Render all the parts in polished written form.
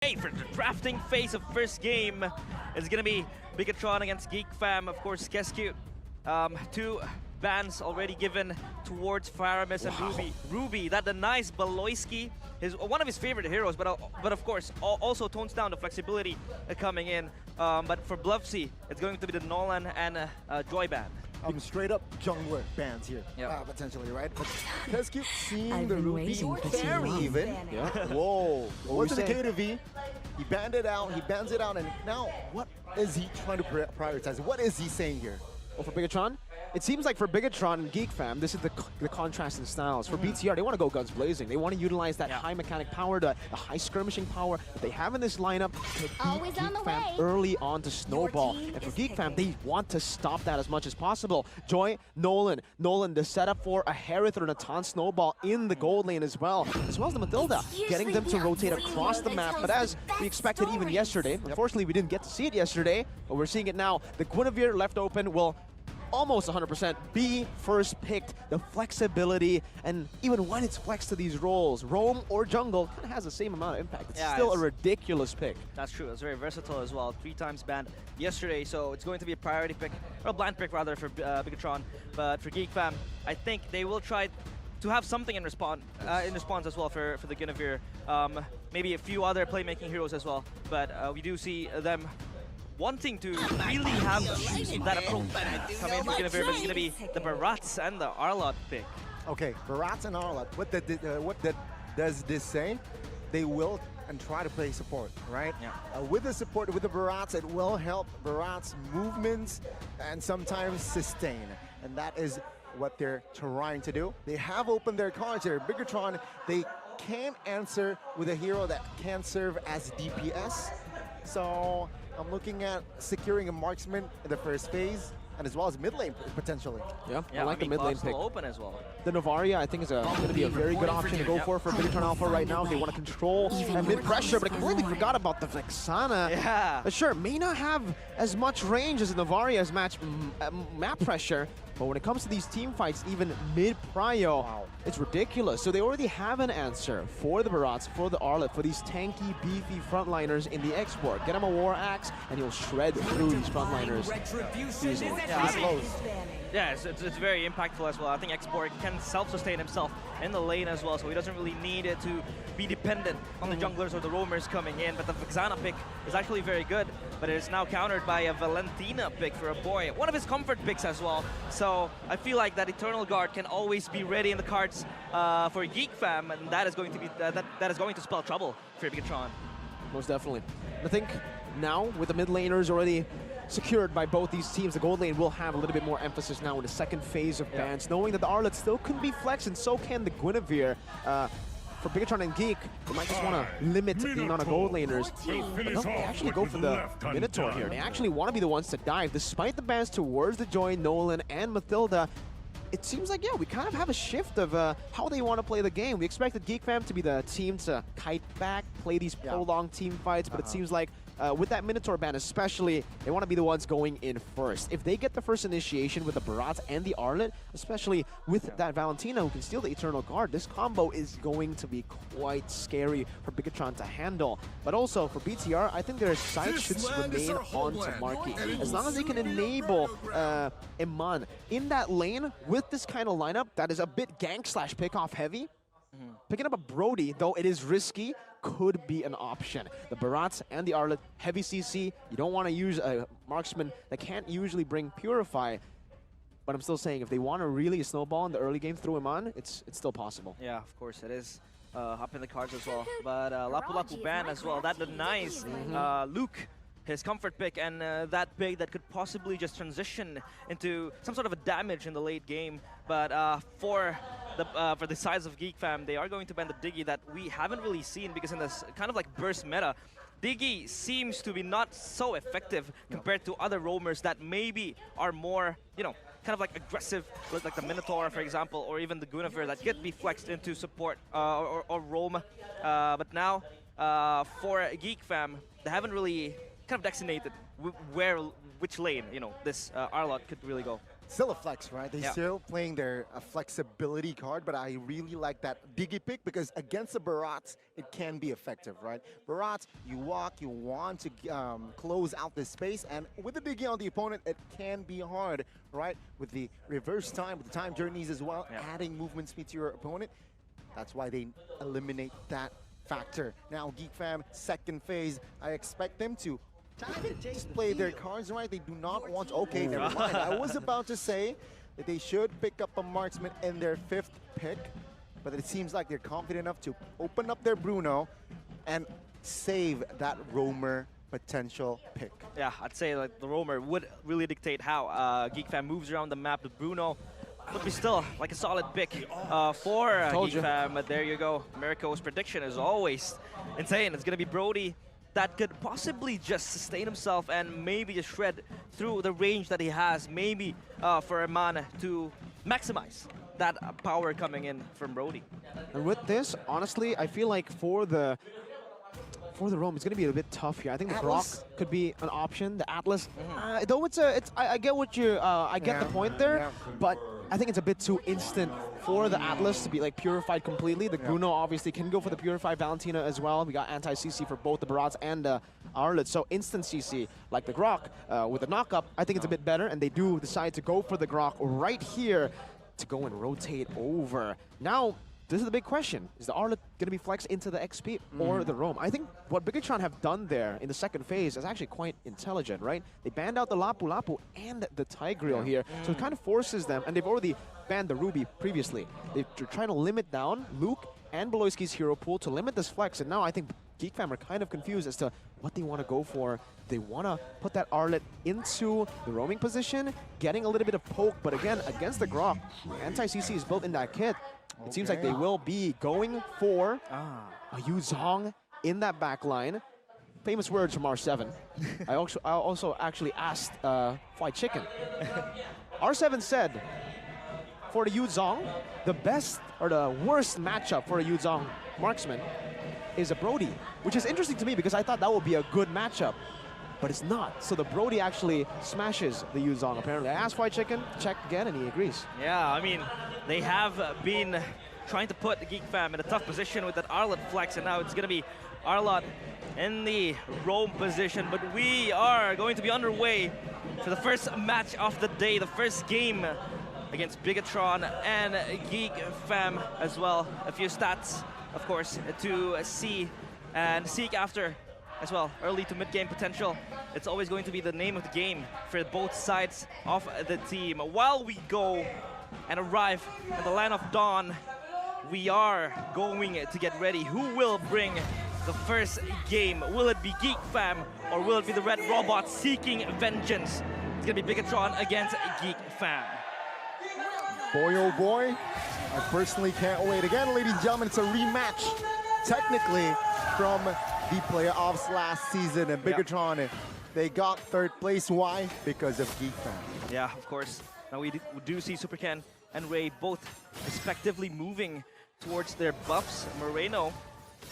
Hey, for the drafting phase of first game, it's gonna be Brigetron against Geek Fam. Of course, Kescue. Two bans already given towards Faramis and Ruby. Ruby, that the nice Baloyski is one of his favorite heroes, but of course also tones down the flexibility coming in. But for Bluffsy, it's going to be the Nolan and Joy ban. Straight up jungler bans here, potentially, right? But Kescue seeing the Ruby carry even. Yeah. Whoa. What's the KTV? He banned it out, he bans it out, and now what is he trying to prioritize? What is he saying here? Well, for Brigetron, it seems like for Brigetron and Geek Fam, this is the contrast in styles. For BTR, they want to go guns blazing. They want to utilize that high mechanic power, the high skirmishing power that they have in this lineup to beat Geek Fam early on to snowball. And for Geek Fam, they want to stop that as much as possible. Joy, Nolan, the setup for a Harith or a Natan snowball in the gold lane as well as the Matilda, getting them to rotate across the map. But as we expected even yesterday, unfortunately we didn't get to see it yesterday, but we're seeing it now. The Guinevere left open will almost 100% be first picked. The flexibility, and even when it's flexed to these roles, roam or jungle, kind of has the same amount of impact. It's still a ridiculous pick. That's true. It's very versatile as well. 3 times banned yesterday, so it's going to be a priority pick, or a blind pick rather, for Brigetron. But for Geek Fam, I think they will try to have something in response as well for the Guinevere. Maybe a few other playmaking heroes as well. But we do see them wanting to really have that approach come in for Guinevere, but it's going to be the Barats and the Arlott pick. Okay, Barats and Arlott. What does this say? They will and try to play support, right? Yeah. With the support, with the Barats, it will help Barats' movements and sometimes sustain. And that is what they're trying to do. They have opened their cards here. Brigetron, they can answer with a hero that can serve as DPS. So I'm looking at securing a marksman in the first phase, and as well as mid lane potentially. Yeah, I like the mid lane pick. Open as well. The Novaria, I think, is going to be a very good option to go for Brigetron Alpha right now. They want to control and mid pressure, but I completely forgot about the Vexana. Yeah. Sure, may not have as much range as the Novaria's map pressure, but when it comes to these team fights, even mid-prio, it's ridiculous. So they already have an answer for the Barats, for the Arlott, for these tanky, beefy frontliners in the export. Get him a War Axe, and he'll shred through these frontliners easily. Yeah, it's very impactful as well. I think Export can self-sustain himself in the lane as well, so he doesn't really need it to be dependent on the junglers or the roamers coming in. But the Vexana pick is actually very good, but it is now countered by a Valentina pick for a boy. One of his comfort picks as well. So I feel like that Eternal Guard can always be ready in the cards for Geek Fam, and that is going to be that is going to spell trouble for Brigetron. Most definitely. I think now with the mid laners already secured by both these teams, the gold lane will have a little bit more emphasis now in the second phase of bans, knowing that the Arlott still can be flexed, and so can the Guinevere. For Brigetron and Geek, they might just want to limit the amount of gold laners. But no, they actually go for the Minotaur here. They actually want to be the ones to dive. Despite the bans towards the Joy, Nolan, and Matilda, it seems like, we kind of have a shift of how they want to play the game. We expected Geek Fam to be the team to kite back, play these prolonged team fights, but it seems like with that Minotaur ban especially, they want to be the ones going in first. If they get the first initiation with the Barats and the Arlott, especially with that Valentina who can steal the Eternal Guard, this combo is going to be quite scary for Brigetron to handle. But also for BTR, I think their side should remain onto Marky. As long as they can enable Iman in that lane with this kind of lineup that is a bit gank/pick-off heavy, picking up a Brody, though it is risky, could be an option. The Barats and the Arlott, heavy CC. You don't want to use a marksman that can't usually bring Purify. But I'm still saying, if they want to really snowball in the early game, throw him on, it's still possible. Yeah, of course it is. Up in the cards as well. But Lapu Lapu ban as well. That denies Luke his comfort pick, and that pick that could possibly just transition into some sort of a damage in the late game. But for the size of Geek Fam, they are going to ban the Diggy that we haven't really seen, because in this kind of like burst meta, Diggy seems to be not so effective compared to other roamers that maybe are more, kind of like aggressive, like the Minotaur, for example, or even the Guinevere that could be flexed into support or roam. But now, for Geek Fam, they haven't really kind of designated which lane, this Arlott could really go. Still a flex, right? They're Yeah. still playing their flexibility card, but I really like that Diggy pick because against the Barats, it can be effective, right? Barats, you walk, you want to close out this space, and with the Diggy on the opponent, it can be hard, right? With the reverse time, with the time journeys as well, Yeah. adding movement speed to your opponent. That's why they eliminate that factor. Now, Geek Fam, second phase, I expect them to just play their cards right. They do not want. Okay, never mind. I was about to say that they should pick up a marksman in their 5th pick, but it seems like they're confident enough to open up their Bruno and save that roamer potential pick. Yeah, I'd say like the roamer would really dictate how Geek Fam moves around the map. With Bruno would be still like a solid pick for Geek Fam. But there you go. Mirko's prediction is always insane. It's gonna be Brody that could possibly just sustain himself and maybe just shred through the range that he has, maybe for Eman to maximize that power coming in from Brody. And with this, honestly, I feel like for the roam, it's going to be a bit tough here. I think the Atlas? Grok could be an option. The Atlas, though I get what you, I get the point there, but I think it's a bit too instant for the Atlas to be like purified completely. The Bruno obviously can go for the purified Valentina as well. We got anti-CC for both the Barats and the Arlet. So instant CC, like the Grok, with the knock-up, I think it's a bit better, and they do decide to go for the Grok right here to go and rotate over. Now, this is the big question. Is the Arlet going to be flexed into the XP or the roam? I think what Brigetron have done there in the second phase is actually quite intelligent, right? They banned out the Lapu Lapu and the Tigreal here, so it kind of forces them, and they've already banned the Ruby previously. They're trying to limit down Luke and Beloyski's hero pool to limit this flex, and now I think Geek Fam are kind of confused as to what they want to go for. They want to put that Arlet into the roaming position, getting a little bit of poke, but again, against the Grok, anti-CC is built in that kit. It seems like they will be going for a Yuzong in that back line. Famous words from R7. I also actually asked Fried Chicken. R7 said, for the Yuzong, the best or the worst matchup for a Yuzong marksman is a Brody, which is interesting to me because I thought that would be a good matchup, but it's not. So the Brody actually smashes the Yuzong, apparently. I asked Fried Chicken, check again, and he agrees. Yeah, I mean, they have been trying to put Geek Fam in a tough position with that Arlet flex, and now it's going to be Arlet in the roam position. But we are going to be underway for the first match of the day, the first game against Brigetron and Geek Fam as well. A few stats, of course, to see and seek after as well. Early to mid-game potential. It's always going to be the name of the game for both sides of the team. While we go and arrive at the land of dawn, we are going to get ready. Who will bring the first game? Will it be Geek Fam or will it be the Red Robot seeking vengeance? It's gonna be Brigetron against Geek Fam. Boy, oh boy, I personally can't wait. Again, ladies and gentlemen, it's a rematch, technically, from the playoffs last season. And Brigetron, they got 3rd place. Why? Because of Geek Fam. Yeah, of course. Now we do see Super Ken and Ray both respectively moving towards their buffs. Moreno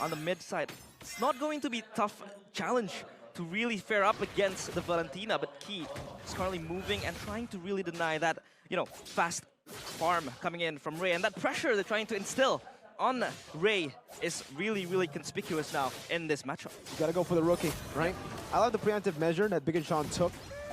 on the mid side. It's not going to be a tough challenge to really fare up against the Valentina, but Key is currently moving and trying to really deny that, you know, fast farm coming in from Ray. And that pressure they're trying to instill on Ray is really, really conspicuous now in this matchup. You gotta go for the rookie, right? I love the preemptive measure that Brigetron took,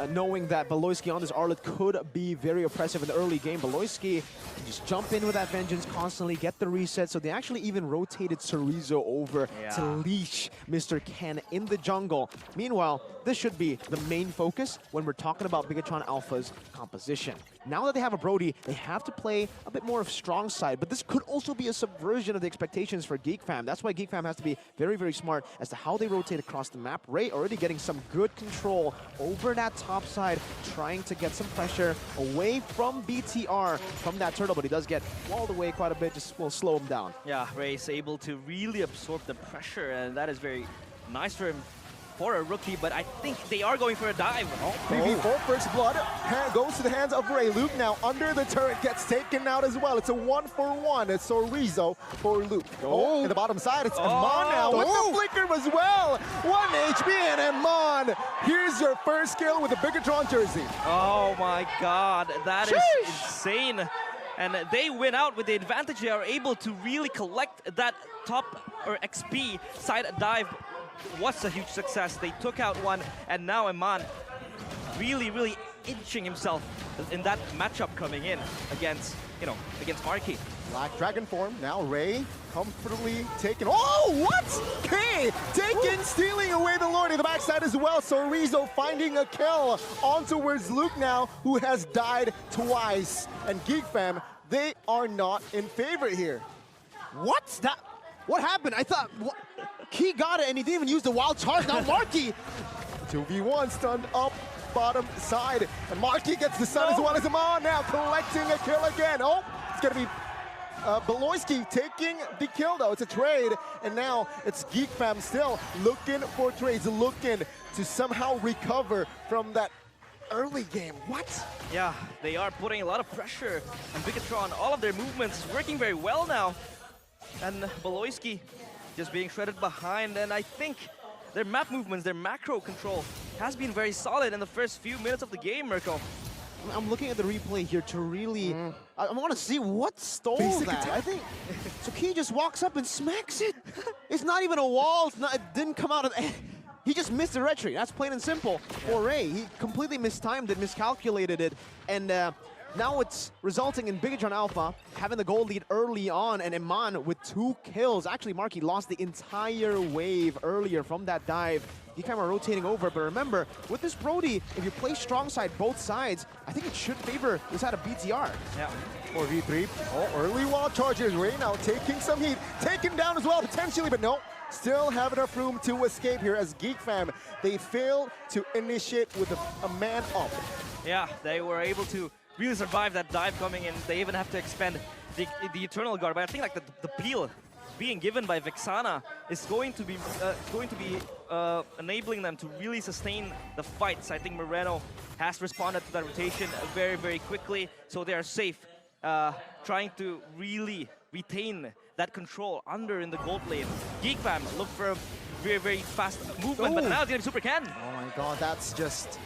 knowing that Beloyski on this Arlet could be very oppressive in the early game. Beloyski can just jump in with that vengeance constantly, get the reset, so they actually even rotated Chorizo over to leash Mr. Ken in the jungle. Meanwhile, this should be the main focus when we're talking about Brigetron Alpha's composition. Now that they have a Brody, they have to play a bit more of strong side, but this could also be a subversion of the expectations for Geek Fam. That's why Geek Fam has to be very, very smart as to how they rotate across the map. Ray already getting some good control over that top side, trying to get some pressure away from BTR from that turtle, but he does get walled away quite a bit, just will slow him down. Yeah, Ray's able to really absorb the pressure, and that is very nice for him for a rookie, but I think they are going for a dive. 3v4 first blood goes to the hands of Ray. Luke now under the turret gets taken out as well. It's a 1-for-1. It's Sorizo for Luke. In the bottom side, it's Iman now with the flicker as well. 1 HP and Iman. Here's your first kill with the Brigetron jersey. Oh my god, that is insane. And they win out with the advantage. They are able to really collect that top or XP side dive. Was a huge success. They took out one, and now Iman really inching himself in that matchup coming in against, against Marky. Black Dragon form, now Ray comfortably taken. Oh, what? K taken, stealing away the Lord in the backside as well. Sorizo finding a kill on towards Luke now, who has died twice. And Geek fam, they are not in favor here. What's that? What happened? I thought he got it and he didn't even use the wild charge. Now Marky 2v1 stunned up bottom side, and Marky gets the stun as well as Iman now collecting a kill again. Oh, it's gonna be Beloyski taking the kill though. It's a trade, and now it's Geek fam still looking for trades, looking to somehow recover from that early game. What? Yeah, they are putting a lot of pressure on Brigetron. All of their movements working very well now, and Beloyski just being shredded behind. And I think their map movements, their macro control has been very solid in the first few minutes of the game, Mirko. I'm looking at the replay here to really, I want to see what stole Basic that. attack. I think Suki just walks up and smacks it. It's not even a wall. It didn't come out of. He just missed the retreat. That's plain and simple for Ray. He completely mistimed it, miscalculated it, and now it's resulting in Brigetron Alpha having the gold lead early on, and Iman with 2 kills. Actually, Marky lost the entire wave earlier from that dive. He kind of rotating over, but remember, with this Brody, if you play strong side both sides, I think it should favor the side of BTR. Yeah. 4v3. Oh, early wall charges. Ray now taking some heat. Taken down as well, potentially, but no. Still have enough room to escape here as Geek fam, they fail to initiate with a man up. Yeah, they were able to really survive that dive coming in. They even have to expend the Eternal Guard, but I think like the peel being given by Vexana is going to be enabling them to really sustain the fights. I think Moreno has responded to that rotation very quickly, so they are safe, trying to really retain that control under in the gold lane. Geek fam look for a very fast movement, but now it's gonna be Super Ken. Oh my god, that's just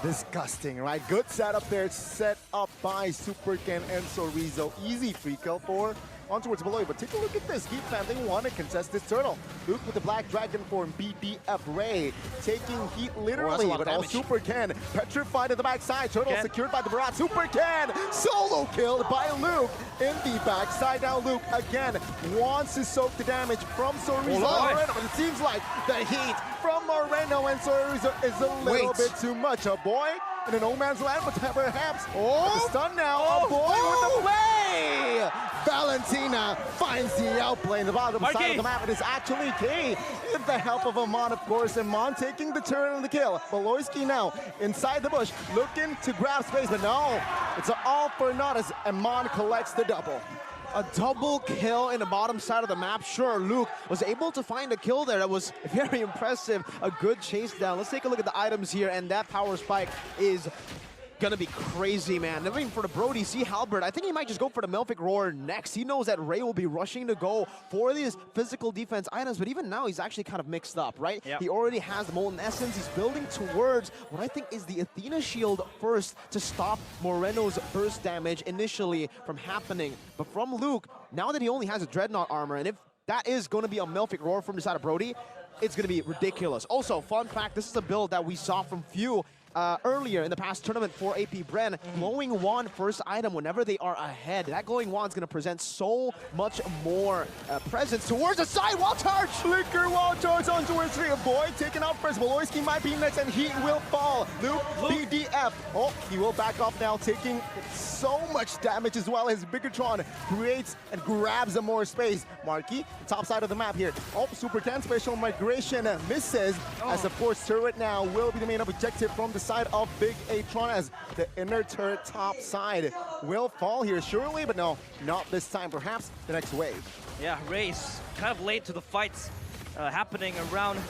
disgusting, right? Good setup there, set up by Super Ken and Sorizo. Easy free kill for on towards Beloy, but take a look at this. Geek fam, they want to contest this turtle. Luke with the Black Dragon form, BDF Ray taking heat literally, but all Super Ken petrified at the backside. Turtle secured by the Barat. Super Ken solo killed by Luke in the backside. Now Luke again wants to soak the damage from Sorizo, but it seems like the heat from Moreno and Sorizo is a little bit too much. A boy in a no man's land, but perhaps the stun now. A boy with the play. Valentina finds the outplay in the bottom side of the map. It is actually K with the help of Iman, of course. Iman taking the turn and the kill. Beloyski now inside the bush, looking to grab space, but no, it's an all for naught as Iman collects the double. A double kill in the bottom side of the map. Sure, Luke was able to find a kill there. That was very impressive. A good chase down. Let's take a look at the items here, and that power spike is gonna be crazy, man. I mean, for the Brody, see Halbert, I think he might just go for the Melphic Roar next. He knows that Ray will be rushing to go for these physical defense items, but even now he's actually kind of mixed up, right? Yep. He already has the Molten Essence. He's building towards what I think is the Athena Shield first to stop Moreno's burst damage initially from happening. But from Luke, now that he only has a Dreadnought armor, and if that is going to be a Melphic Roar from the side of Brody, it's going to be ridiculous. Also, fun fact, this is a build that we saw from Few earlier in the past tournament for AP Bren. Glowing Wand first item whenever they are ahead. That Glowing Wand is going to present so much more presence towards the side. Wall charge! Flicker wall charge on towards 3. A boy taken out first. Beloyski might be next, and he will fall. Luke, BDF. Oh, he will back off now, taking so much damage as well as Brigetron creates and grabs some more space. Marky, top side of the map here. Oh, Super Ken special migration misses, as of course turret now will be the main objective from the side of Big Atron, as the inner turret top side will fall here surely, but no, not this time. Perhaps the next wave. Yeah, Ray's kind of late to the fights. happening around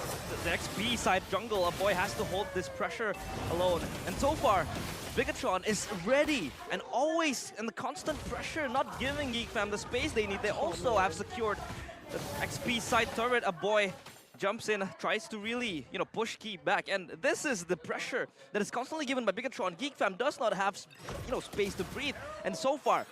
the XP side jungle. A boy has to hold this pressure alone. And so far, Brigetron is ready and always in the constant pressure, not giving Geek Fam the space they need. They also have secured the XP side turret. A boy jumps in, tries to really, push Geek back. And this is the pressure that is constantly given by Brigetron. Geek Fam does not have, space to breathe. And so far,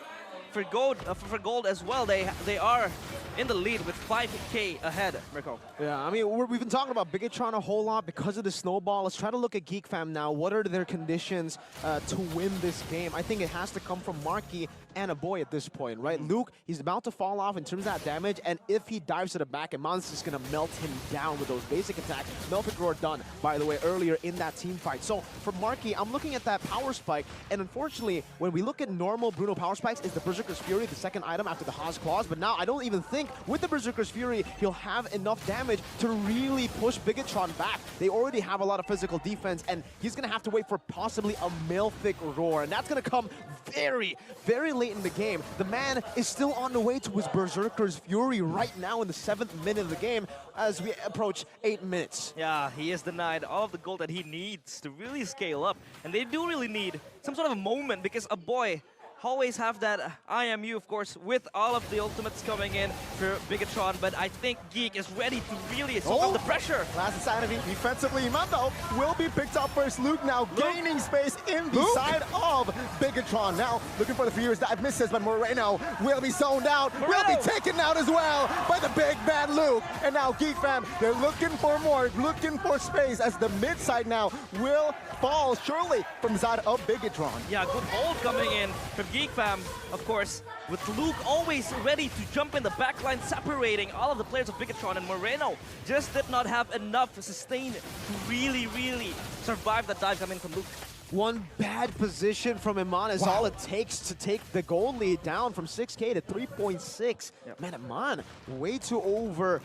for gold as well, they are in the lead with 5K ahead, Mirko. Yeah, I mean, we've been talking about Brigetron a whole lot because of the snowball. Let's try to look at Geek Fam now. What are their conditions to win this game? I think it has to come from Marky and a boy at this point, right? Luke, he's about to fall off in terms of that damage, and if he dives to the back, Iman's just going to melt him down with those basic attacks. Melfic Roar done, by the way, earlier in that team fight. So for Marky, I'm looking at that power spike, and unfortunately, when we look at normal Bruno power spikes, is the Berserker's Fury, the second item after the Haas Claws, but now I don't even think with the Berserker's Fury, he'll have enough damage to really push Brigetron back. They already have a lot of physical defense, and he's going to have to wait for possibly a Melfic Roar, and that's going to come very, very late in the game. The man is still on the way to his Berserker's Fury right now in the 7th minute of the game as we approach 8 minutes. Yeah, he is denied all of the gold that he needs to really scale up, and they do really need some sort of a moment because a boy always have that IMU, of course, with all of the ultimates coming in for Brigetron, but I think Geek is ready to really soak up the pressure. Last insanity defensively. Mando will be picked up first. Luke now gaining space in the side of Brigetron. Now looking for the Furious dive misses, but Moreno will be zoned out. Will be taken out as well by the big bad Luke. And now Geek Fam, they're looking for more, looking for space as the mid side now will fall surely from the side of Brigetron. Yeah, good hold coming in from Geek Fam, of course, with Luke always ready to jump in the backline, separating all of the players of Brigetron, and Moreno just did not have enough sustain to really, really survive that dive coming from Luke. One bad position from Iman is all it takes to take the gold lead down from 6K to 3.6. Yep. Man, Iman way too over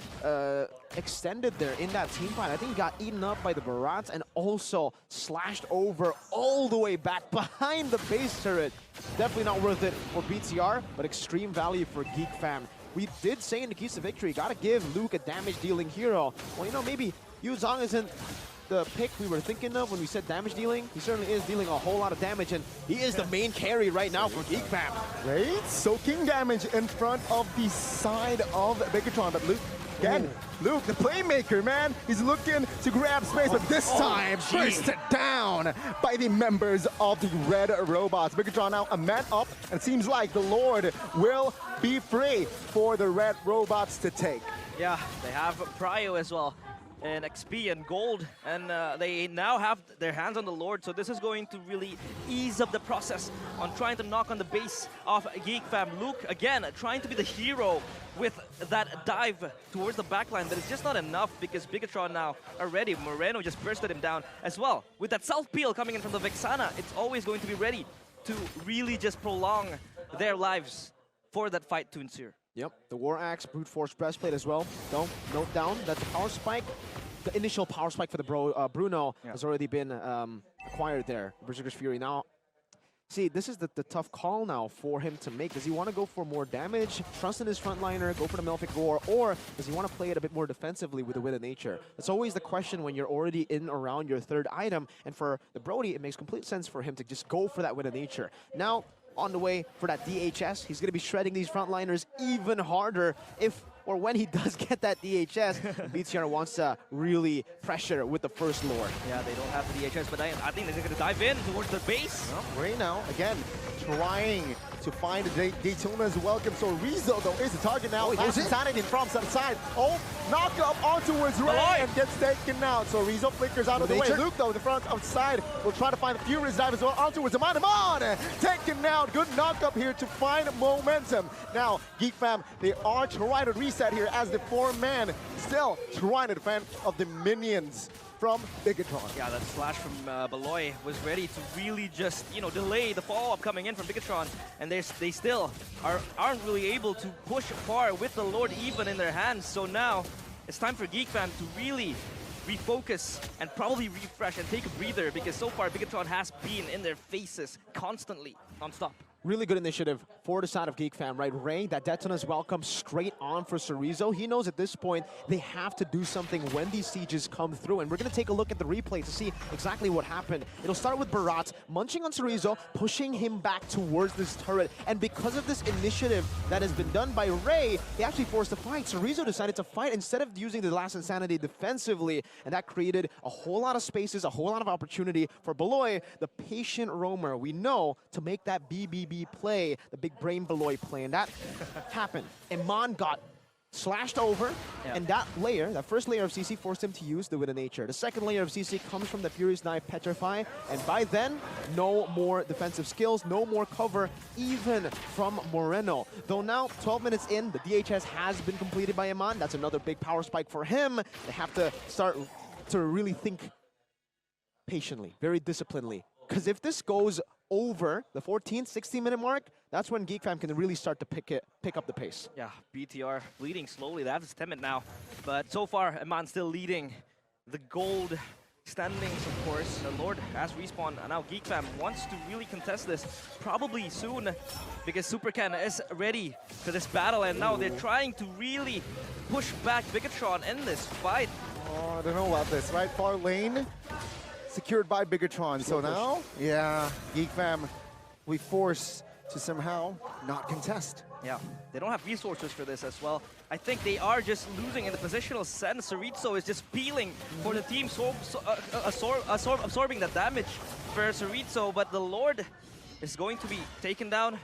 extended there in that team fight. I think he got eaten up by the Barats and also slashed over all the way back behind the base turret. Definitely not worth it for BTR, but extreme value for Geek Fam. We did say in the keys to victory, gotta give Luke a damage-dealing hero. Well, maybe Yu Zhang isn't the pick we were thinking of when we said damage dealing. He certainly is dealing a whole lot of damage, and he is the main carry right now for Geek Fam. Great soaking damage in front of the side of Brigetron, but Luke, again, Luke, the playmaker, man, he's looking to grab space, but this time bursted down by the members of the Red Robots. Brigetron now a man up, and it seems like the Lord will be free for the Red Robots to take. Yeah, they have Prio as well, and XP and gold, and they now have their hands on the Lord, so this is going to really ease up the process on trying to knock on the base of Geek Fam. Luke, again, trying to be the hero with that dive towards the backline, but it's just not enough because Brigetron now are ready. Moreno just bursted him down as well. With that self-peel coming in from the Vexana, it's always going to be ready to really just prolong their lives for that fight to ensue. Yep, the War Axe, Brute Force Breastplate as well. Don't note down that the power spike, the initial power spike for the Bruno has already been acquired there. Berserker's Fury now. See, this is the tough call now for him to make. Does he want to go for more damage, trust in his frontliner, go for the Melfic Roar, or does he want to play it a bit more defensively with the Will of Nature? That's always the question when you're already in around your third item, and for the Brody, it makes complete sense for him to just go for that Will of Nature. Now, on the way for that DHS, he's going to be shredding these frontliners even harder if or when he does get that DHS. BTR wants to really pressure with the first Lord. Yeah, they don't have the DHS, but I think they're going to dive in towards the base. Well, right now, again, trying to find Daytona's welcome. So Rizzo, though, is the target now. There's Insanity from the side. Oh, knock up onto his right and gets taken out. So Rizzo flickers out of the way. Luke, though, the front outside will try to find the Furious dive as well onto his Iman. Taken out. Good knock up here to find momentum. Now, Geek Fam, they are trying to reset here as the 4-man still trying to defend of the minions from Brigetron. Yeah, that slash from Beloy was ready to really just, delay the follow-up coming in from Brigetron, and they still aren't really able to push far with the Lord even in their hands. So now it's time for Geek Fam to really refocus and probably refresh and take a breather, because so far Brigetron has been in their faces constantly, non-stop. Really good initiative for the side of Geek Fam, right? Ray, that Detona's welcome straight on for Cerezo. He knows at this point they have to do something when these sieges come through. And we're going to take a look at the replay to see exactly what happened. It'll start with Barat munching on Cerezo, pushing him back towards this turret. And because of this initiative that has been done by Ray, he actually forced a fight. Cerezo decided to fight instead of using the last Insanity defensively. And that created a whole lot of spaces, a whole lot of opportunity for Beloy, the patient roamer. We know to make that BBB play, the big brain Beloy play, and that happened. Iman got slashed over, and that layer, that first layer of CC, forced him to use the Wit of Nature. The second layer of CC comes from the Furious Knife Petrify, and by then, no more defensive skills, no more cover, even from Moreno. Though now, 12 minutes in, the DHS has been completed by Iman. That's another big power spike for him. They have to start to really think patiently, very disciplinedly. Because if this goes over the 14, 16-minute mark, that's when Geek Fam can really start to pick up the pace. Yeah, BTR bleeding slowly. That's timid now. But so far, Iman still leading the gold standings, of course. The Lord has respawned. And now Geek Fam wants to really contest this probably soon because Supercan is ready for this battle. And now they're trying to really push back Brigetron in this fight. Oh, I don't know about this, right? Far lane secured by Brigetron. So now, yeah, Geek Fam, we force to somehow not contest. Yeah, they don't have resources for this as well. I think they are just losing in the positional sense. Cerezo is just peeling for the team, absorbing the damage for Cerezo, but the Lord is going to be taken down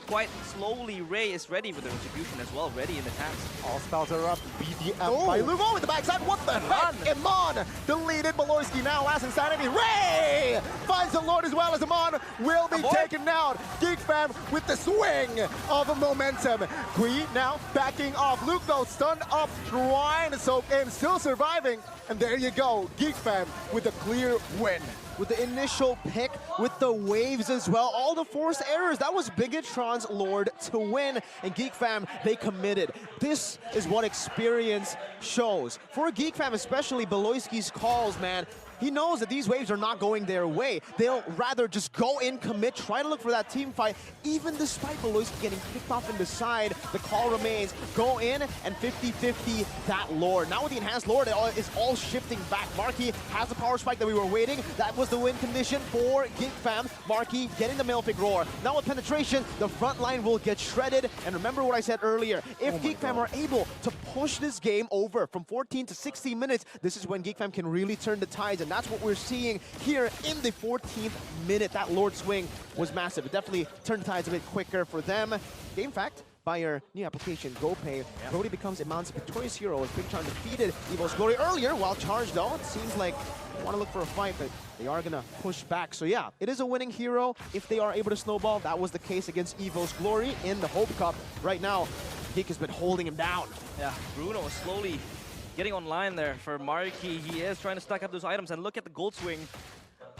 quite slowly. Ray is ready with the retribution as well, ready in the tanks. All spells are up. BDM by Lugo with the backside. What the heck? Iman deleted. Beloyski now. Last Insanity. Ray finds the Lord as well as Iman will be taken down. Geek Fam with the swing of momentum. Kui now backing off. Luke though stunned up, trying to soak in, still surviving. And there you go. Geek Fam with a clear win. With the initial pick, with the waves as well, all the forced errors. That was Brigetron's Lord to win, and Geek Fam, they committed. This is what experience shows. For Geek Fam, especially Beloyski's calls, man, he knows that these waves are not going their way. They'll rather just go in, commit, try to look for that team fight. Even despite Beloyski getting picked off in the side, the call remains, go in and 50-50 that Lord. Now with the enhanced Lord, it is all shifting back. Marquis has the power spike that we were waiting. That was the win condition for Geek Fam. Marquis getting the Malefic Roar. Now with penetration, the front line will get shredded. And remember what I said earlier, if Geek Fam are able to push this game over from 14 to 16 minutes, this is when Geek Fam can really turn the tides. And that's what we're seeing here in the 14th minute. That Lord swing was massive. It definitely turned the tides a bit quicker for them. Game fact, by your new application, GoPay, Brody becomes Iman's victorious hero as Brigetron defeated Evo's Glory earlier while charged though. It seems like they want to look for a fight, but they are going to push back. So yeah, it is a winning hero if they are able to snowball. That was the case against Evo's Glory in the Hope Cup. Right now, Geek has been holding him down. Yeah, Bruno is slowly getting online there for Marquis. He is trying to stack up those items, and look at the gold swing.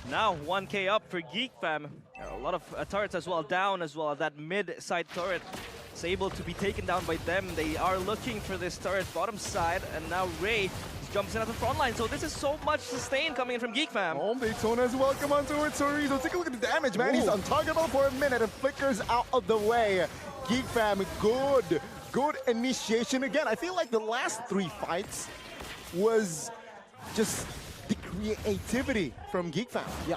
Now 1K up for Geek Fam. A lot of turrets as well, down as well. That mid-side turret is able to be taken down by them. They are looking for this turret bottom side, and now Ray jumps in at the front line. So this is so much sustain coming in from Geek Fam. Oh, Daytona's welcome onto it, Cerezo. Take a look at the damage, man. Ooh. He's untargetable for a minute and flickers out of the way. Geek Fam, good initiation again. I feel like the last 3 fights was just the creativity from Geek Fam. Yeah,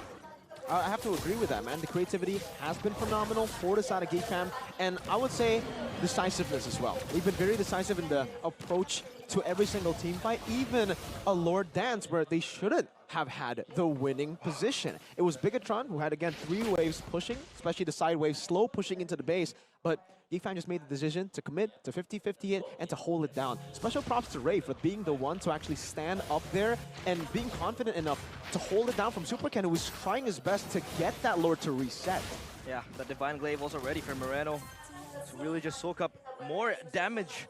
I have to agree with that, man. The creativity has been phenomenal for the side of Geek Fam, and I would say decisiveness as well. They've been very decisive in the approach to every single team fight, even a Lord Dance where they shouldn't have had the winning position. It was Brigetron who had, again, 3 waves pushing, especially the side wave slow pushing into the base, but Geek Fam just made the decision to commit, to 50-50 it, and to hold it down. Special props to Ray for being the one to actually stand up there and being confident enough to hold it down from Supercan, who was trying his best to get that Lord to reset. Yeah, the Divine Glaive also ready for Moreno to really just soak up more damage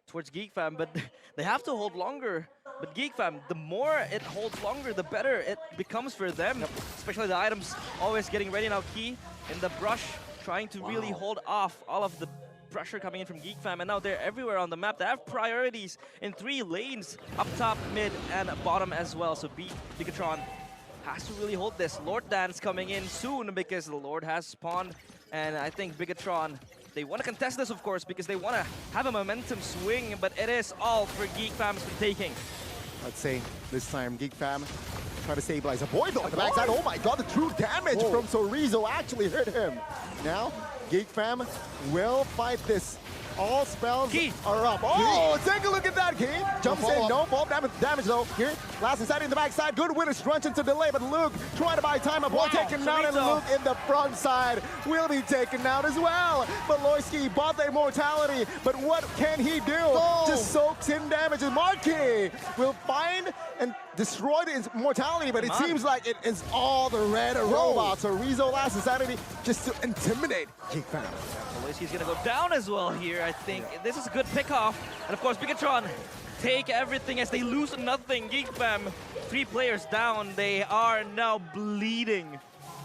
towards Geek Fam, but they have to hold longer. But Geek Fam, the more it holds longer, the better it becomes for them. Especially the items always getting ready now. Key in the brush, trying to really hold off all of the pressure coming in from Geek Fam, and now they're everywhere on the map. They have priorities in 3 lanes, up top, mid, and bottom as well. So Brigetron has to really hold this. Lord Dance coming in soon because the Lord has spawned And I think Brigetron, they want to contest this, of course, because they want to have a momentum swing, but it is all for Geek Fam's for taking. Let's say this time Geek Fam try to stabilize. A boy though on the backside. Oh my god, the true damage from Sorizo actually hit him. Now, Geek Fam will fight this. All spells are up. Oh, take a look at that, Key. Jumps in, no fall damage though. Here, last and setting in the backside. Good win, crunch into delay, but Luke trying to buy time. A boy taken down, and Luke in the front side will be taken out as well. But Loyski bought the immortality, but what can he do? Just soaks in damage, and Marquis will find and destroy the immortality, but it seems like it is all the red robots. So Rizzo last insanity just to intimidate Geek Fam. He's gonna go down as well here, I think. This is a good pick-off. And of course, Brigetron take everything as they lose nothing. Geek Fam, 3 players down. They are now bleeding.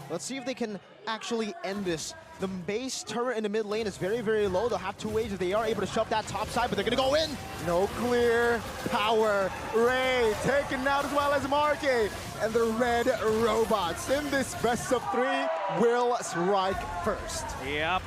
Let's see if they can actually end this. The base turret in the mid lane is very, very low. They'll have 2 waves if they are able to shove that top side, but they're gonna go in. No clear power. Ray taken out as well as Marquis. And the red robots in this best of 3 will strike first. Yep.